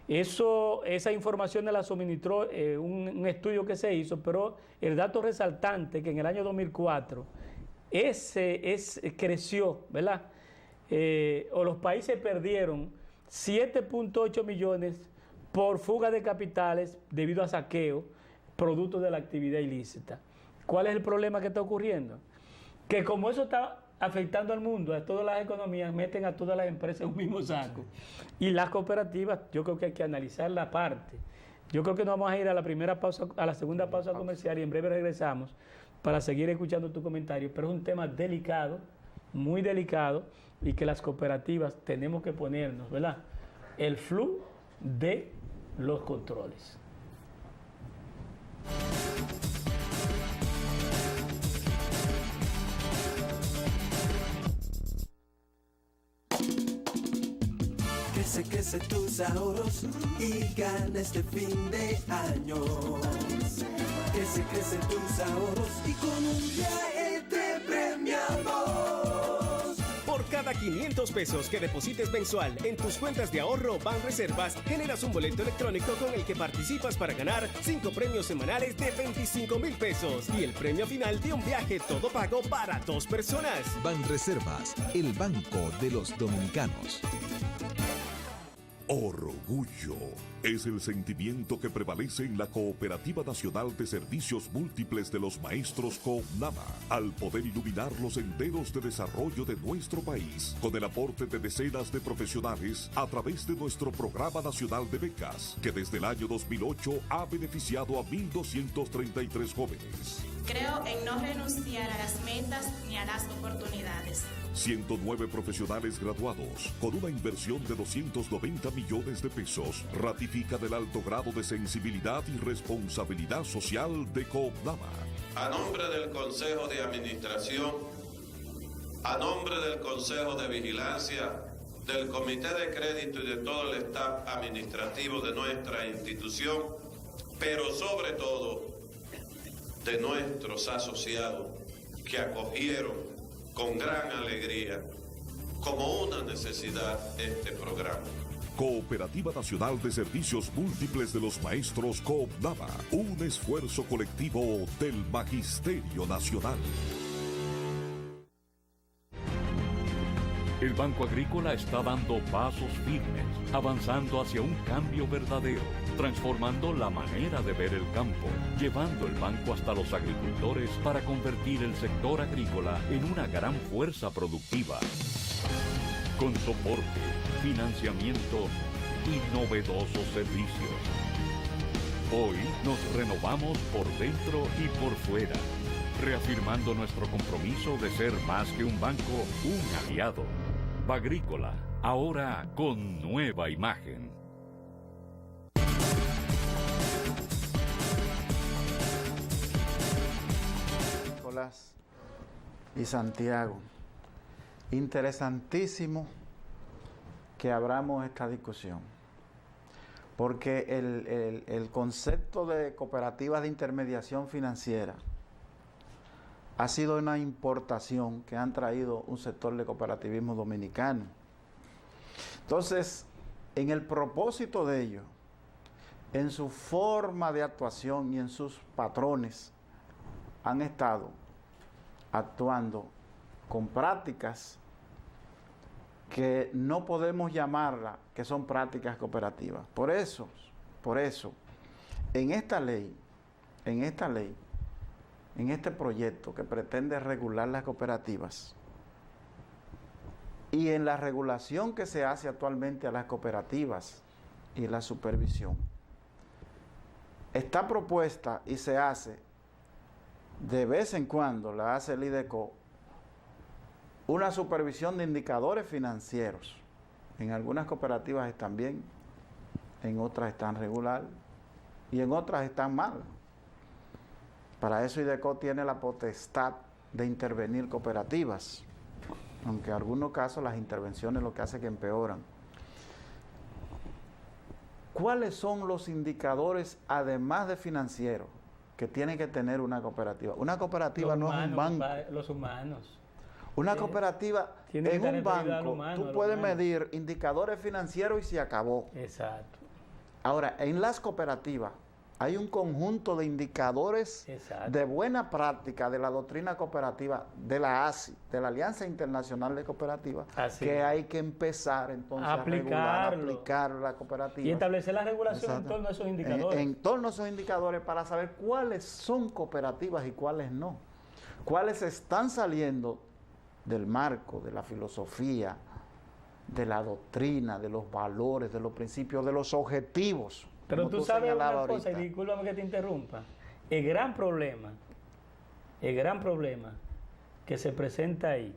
Esa información la suministró un estudio que se hizo, pero el dato resaltante que en el año 2004 creció, ¿verdad? O los países perdieron 7.8 millones por fuga de capitales debido a saqueo, producto de la actividad ilícita. ¿Cuál es el problema que está ocurriendo? Que como eso está afectando al mundo, a todas las economías, meten a todas las empresas en un mismo saco. Y las cooperativas, yo creo que hay que analizar la parte. Yo creo que nos vamos a ir a la segunda pausa comercial y en breve regresamos para seguir escuchando tu comentario. Pero es un tema delicado, muy delicado, y que las cooperativas tenemos que ponernos, ¿verdad?, el flujo de los controles. Crece tus ahorros y gana este fin de año. Crece tus ahorros y con un viaje te premiamos. Por cada 500 pesos que deposites mensual en tus cuentas de ahorro Banreservas, generas un boleto electrónico con el que participas para ganar 5 premios semanales de 25,000 pesos y el premio final de un viaje todo pago para 2 personas. Banreservas, el banco de los dominicanos. Orgullo es el sentimiento que prevalece en la Cooperativa Nacional de Servicios Múltiples de los Maestros CONAMA, al poder iluminar los senderos de desarrollo de nuestro país, con el aporte de decenas de profesionales a través de nuestro Programa Nacional de Becas, que desde el año 2008 ha beneficiado a 1.233 jóvenes. Creo en no renunciar a las metas ni a las oportunidades. 109 profesionales graduados, con una inversión de 290 millones de pesos, ratifican el alto grado de sensibilidad y responsabilidad social de CONAMA. A nombre del Consejo de Administración, a nombre del Consejo de Vigilancia, del Comité de Crédito y de todo el staff administrativo de nuestra institución, pero sobre todo de nuestros asociados que acogieron con gran alegría, como una necesidad, este programa. Cooperativa Nacional de Servicios Múltiples de los Maestros CONAMA, un esfuerzo colectivo del Magisterio Nacional. El Banco Agrícola está dando pasos firmes, avanzando hacia un cambio verdadero, transformando la manera de ver el campo, llevando el banco hasta los agricultores para convertir el sector agrícola en una gran fuerza productiva. Con soporte, financiamiento y novedosos servicios. Hoy nos renovamos por dentro y por fuera, reafirmando nuestro compromiso de ser más que un banco, un aliado. Bagrícola, ahora con nueva imagen. Nicolás y Santiago, interesantísimo que abramos esta discusión, porque el concepto de cooperativas de intermediación financiera ha sido una importación que han traído un sector de cooperativismo dominicano. Entonces, en el propósito de ello, en su forma de actuación y en sus patrones, han estado actuando con prácticas que no podemos llamarlas que son prácticas cooperativas. Por eso, en esta ley, en este proyecto que pretende regular las cooperativas y en la regulación que se hace actualmente a las cooperativas y la supervisión, está propuesta y se hace de vez en cuando, la hace el IDECO, una supervisión de indicadores financieros. En algunas cooperativas están bien, en otras están regular y en otras están mal. Para eso IDECO tiene la potestad de intervenir cooperativas, aunque en algunos casos las intervenciones lo que hace es que empeoran. ¿Cuáles son los indicadores, además de financieros, que tiene que tener una cooperativa? Una cooperativa no es un banco. Los humanos. Una cooperativa, en un banco, tú puedes medir indicadores financieros y se acabó. Exacto. Ahora, en las cooperativas hay un conjunto de indicadores de buena práctica de la doctrina cooperativa de la ASI, de la Alianza Internacional de Cooperativas, que hay que empezar entonces a regular, aplicar la cooperativa. Y establecer la regulación en torno a esos indicadores. En torno a esos indicadores para saber cuáles son cooperativas y cuáles no. Cuáles están saliendo del marco, de la filosofía, de la doctrina, de los valores, de los principios, de los objetivos. Pero tú sabes una señalabas cosa, y ahorita. discúlpame que te interrumpa, el gran problema que se presenta ahí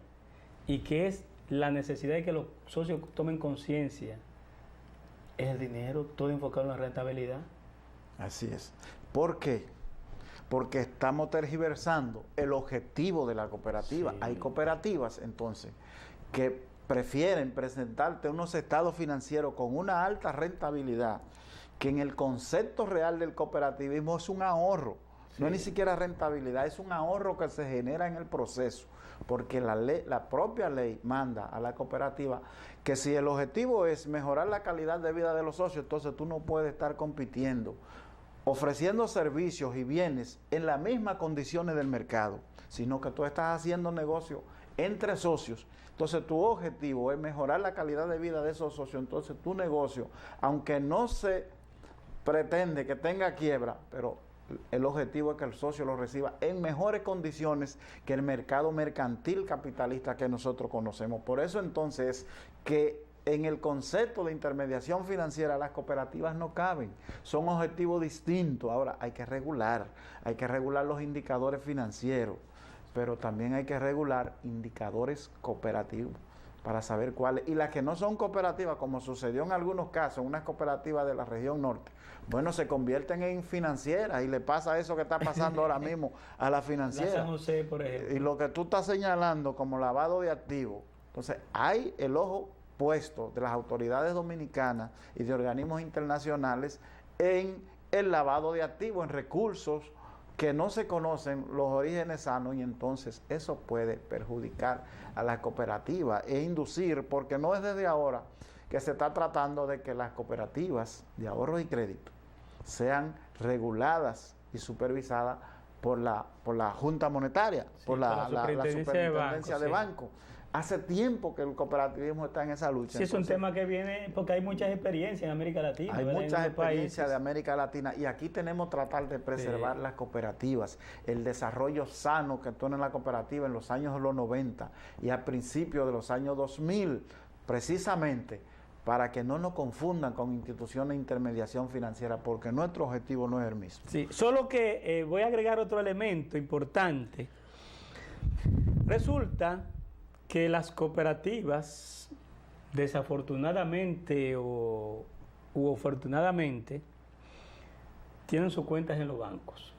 y que es la necesidad de que los socios tomen conciencia es el dinero, todo enfocado en la rentabilidad. Así es. ¿Por qué? Porque estamos tergiversando el objetivo de la cooperativa. Sí. Hay cooperativas, entonces, que prefieren presentarte unos estados financieros con una alta rentabilidad, que en el concepto real del cooperativismo es un ahorro. No es ni siquiera rentabilidad, es un ahorro que se genera en el proceso, porque la propia ley manda a la cooperativa que si el objetivo es mejorar la calidad de vida de los socios, entonces tú no puedes estar compitiendo, ofreciendo servicios y bienes en las mismas condiciones del mercado, sino que tú estás haciendo negocio entre socios. Entonces tu objetivo es mejorar la calidad de vida de esos socios, entonces tu negocio, aunque no se pretende que tenga quiebra, pero el objetivo es que el socio lo reciba en mejores condiciones que el mercado mercantil capitalista que nosotros conocemos. Por eso entonces que en el concepto de intermediación financiera las cooperativas no caben, son objetivos distintos. Ahora hay que regular los indicadores financieros, pero también hay que regular indicadores cooperativos para saber cuáles, y las que no son cooperativas, como sucedió en algunos casos, unas cooperativas de la región norte, bueno, se convierten en financieras y le pasa eso que está pasando ahora mismo a la financiera. La San José, por ejemplo. Y lo que tú estás señalando como lavado de activos, entonces hay el ojo puesto de las autoridades dominicanas y de organismos internacionales en el lavado de activos, en recursos que no se conocen los orígenes sanos, y entonces eso puede perjudicar a la cooperativa e inducir, porque no es desde ahora que se está tratando de que las cooperativas de ahorro y crédito sean reguladas y supervisadas por la Junta Monetaria, Sí, por la Superintendencia de Banco. Hace tiempo que el cooperativismo está en esa lucha. Sí, es un tema que viene porque hay muchas experiencias en América Latina. Hay ¿verdad? muchas En otros experiencias países. de América Latina, y aquí tenemos que tratar de preservar las cooperativas, el desarrollo sano que tuvo en la cooperativa en los años de los 90 y a principios de los años 2000, precisamente para que no nos confundan con instituciones de intermediación financiera, porque nuestro objetivo no es el mismo. Sí, solo que voy a agregar otro elemento importante. Resulta que las cooperativas, desafortunadamente u afortunadamente, tienen sus cuentas en los bancos.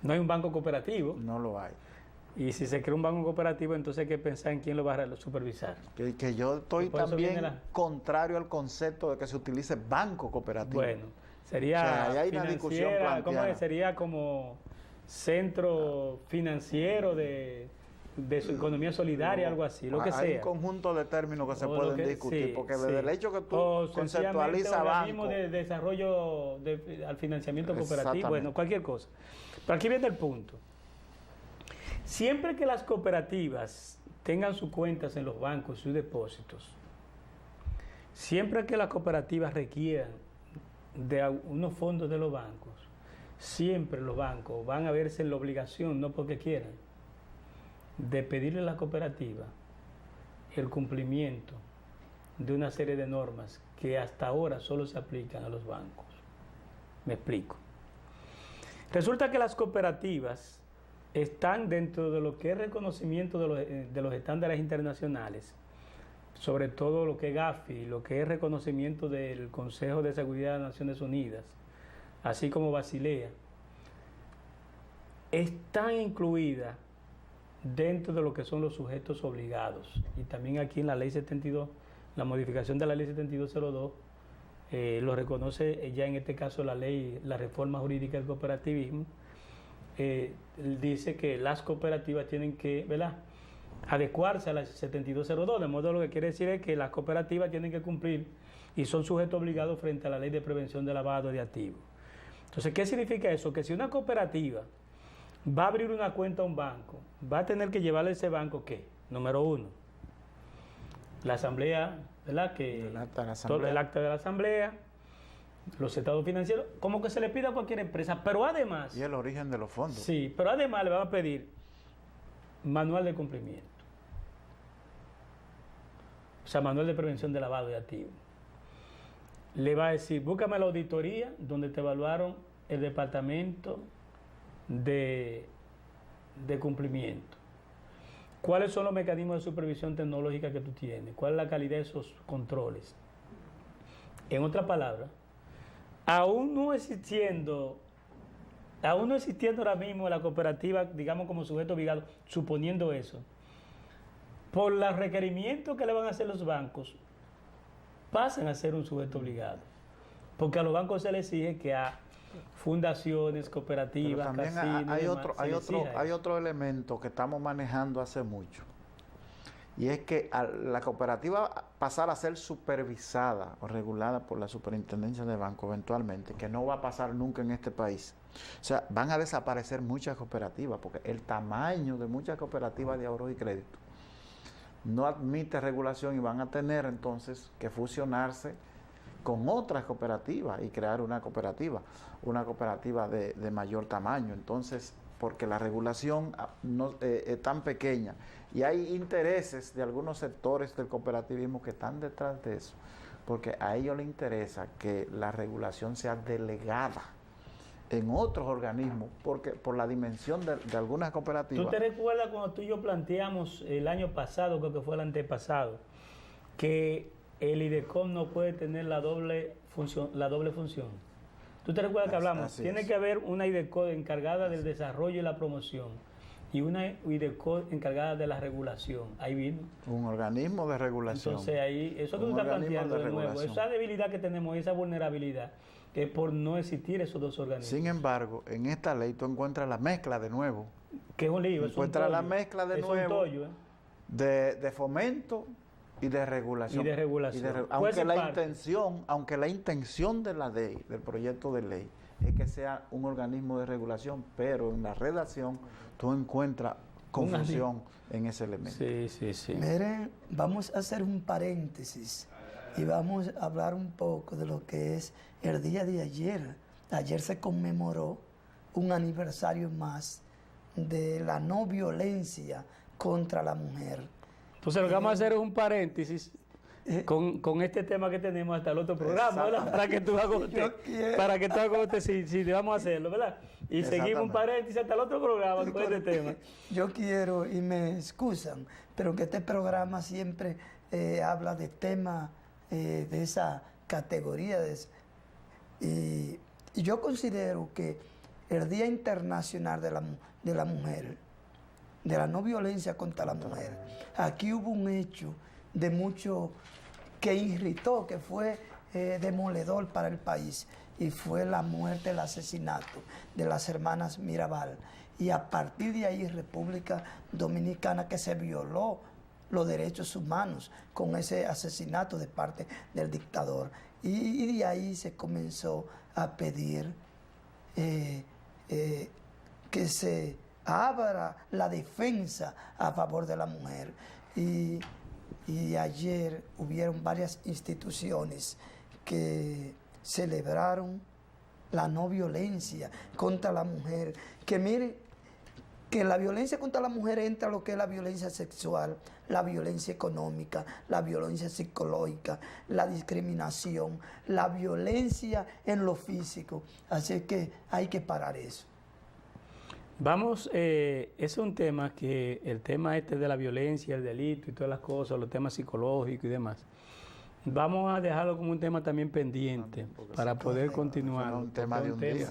No hay un banco cooperativo. No lo hay. Y si se crea un banco cooperativo, entonces hay que pensar en quién lo va a supervisar. Que yo estoy Por eso también viene contrario al concepto de que se utilice banco cooperativo. Bueno, sería O sea, ahí hay una discusión financiera, ¿cómo planteada. es? Sería como centro financiero de su economía solidaria, algo así, lo que Hay sea. un conjunto de términos que se O lo pueden que- discutir, sí, porque sí. desde el hecho que tú O conceptualizas sencillamente organismo banco, de desarrollo al financiamiento cooperativo, Exactamente. bueno, cualquier cosa. Pero aquí viene el punto. Siempre que las cooperativas tengan sus cuentas en los bancos, sus depósitos, siempre que las cooperativas requieran de unos fondos de los bancos, siempre los bancos van a verse en la obligación, no porque quieran, de pedirle a la cooperativa el cumplimiento de una serie de normas que hasta ahora solo se aplican a los bancos. Me explico. Resulta que las cooperativas están dentro de lo que es reconocimiento de los estándares internacionales, sobre todo lo que es Gafi, lo que es reconocimiento del Consejo de Seguridad de las Naciones Unidas, así como Basilea, están incluidas dentro de lo que son los sujetos obligados. Y también aquí en la Ley 72, la modificación de la Ley 7202, lo reconoce ya en este caso la ley, la reforma jurídica del cooperativismo, dice que las cooperativas tienen que, ¿verdad?, adecuarse a la 7202, de modo lo que quiere decir es que las cooperativas tienen que cumplir y son sujetos obligados frente a la Ley de Prevención de Lavado de Activos. Entonces, ¿qué significa eso? Que si una cooperativa va a abrir una cuenta a un banco, va a tener que llevarle a ese banco, ¿qué? Número uno, la asamblea, ¿verdad? El acta de la Todo asamblea. el acta de la asamblea, los estados financieros, como que se le pide a cualquier empresa, pero además... Y el origen de los fondos. Sí, pero además le van a pedir manual de cumplimiento. O sea, manual de prevención de lavado de activos. Le va a decir, búscame la auditoría donde te evaluaron el departamento de cumplimiento. ¿Cuáles son los mecanismos de supervisión tecnológica que tú tienes? ¿Cuál es la calidad de esos controles? En otras palabras, aún no existiendo ahora mismo la cooperativa, digamos como sujeto obligado, suponiendo eso, por los requerimientos que le van a hacer los bancos, pasan a ser un sujeto obligado. Porque a los bancos se les exige que a fundaciones, cooperativas, pero también casinos, hay otro elemento que estamos manejando hace mucho. Y es que la cooperativa pasar a ser supervisada o regulada por la superintendencia de banco eventualmente, que no va a pasar nunca en este país. O sea, van a desaparecer muchas cooperativas porque el tamaño de muchas cooperativas de ahorro y crédito no admite regulación y van a tener entonces que fusionarse con otras cooperativas y crear una cooperativa de mayor tamaño. Entonces, porque la regulación no, es tan pequeña y hay intereses de algunos sectores del cooperativismo que están detrás de eso, porque a ellos les interesa que la regulación sea delegada en otros organismos, porque por la dimensión de algunas cooperativas. ¿Tú te recuerdas cuando tú y yo planteamos el año pasado, creo que fue el antepasado, que el IDECOM no puede tener la doble función? ¿Tú te recuerdas que hablamos? Tiene que haber una IDECOM encargada del desarrollo y la promoción y una IDECOM encargada de la regulación. Ahí vino. Un organismo de regulación. Entonces ahí, eso que tú estás planteando de nuevo, esa debilidad que tenemos, esa vulnerabilidad, es por no existir esos dos organismos. Sin embargo, en esta ley tú encuentras la mezcla de nuevo. Que es un lío, encuentras la mezcla de nuevo tollo, de fomento y de regulación. Aunque la intención de la ley, del proyecto de ley, es que sea un organismo de regulación, pero en la redacción tú encuentras confusión en ese elemento. Sí. Miren, vamos a hacer un paréntesis y vamos a hablar un poco de lo que es el día de ayer. Ayer se conmemoró un aniversario más de la no violencia contra la mujer. Entonces lo que vamos a hacer es un paréntesis con este tema que tenemos hasta el otro programa, ¿verdad? Para que tú agotes, si vamos a hacerlo, ¿verdad? Y seguimos un paréntesis hasta el otro programa con este tema. Yo quiero, y me excusan, pero que este programa siempre habla de temas de esa categoría. Y yo considero que el Día Internacional de la Mujer, de la no violencia contra la mujer, aquí hubo un hecho de mucho que irritó, que fue demoledor para el país, y fue la muerte, el asesinato de las hermanas Mirabal. Y a partir de ahí, República Dominicana, que se violó los derechos humanos con ese asesinato de parte del dictador. Y de ahí se comenzó a pedir que se abra la defensa a favor de la mujer. Y ayer hubieron varias instituciones que celebraron la no violencia contra la mujer. Que mire, que la violencia contra la mujer entra lo que es la violencia sexual, la violencia económica, la violencia psicológica, la discriminación, la violencia en lo físico. Así que hay que parar eso. Vamos, es un tema que el tema este de la violencia, el delito y todas las cosas, los temas psicológicos y demás, vamos a dejarlo como un tema también pendiente para poder continuar. Un tema de un día.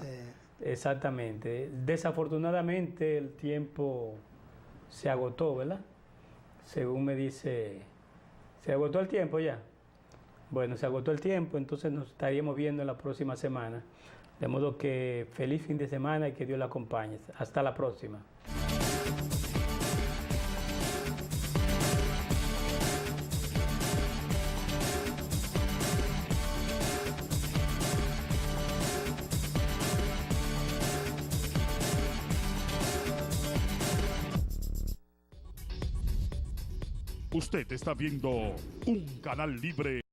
Exactamente. Desafortunadamente el tiempo se agotó, ¿verdad? Según me dice, ¿se agotó el tiempo ya? Bueno, se agotó el tiempo, entonces nos estaríamos viendo en la próxima semana. De modo que feliz fin de semana y que Dios la acompañe. Hasta la próxima. Usted está viendo un canal libre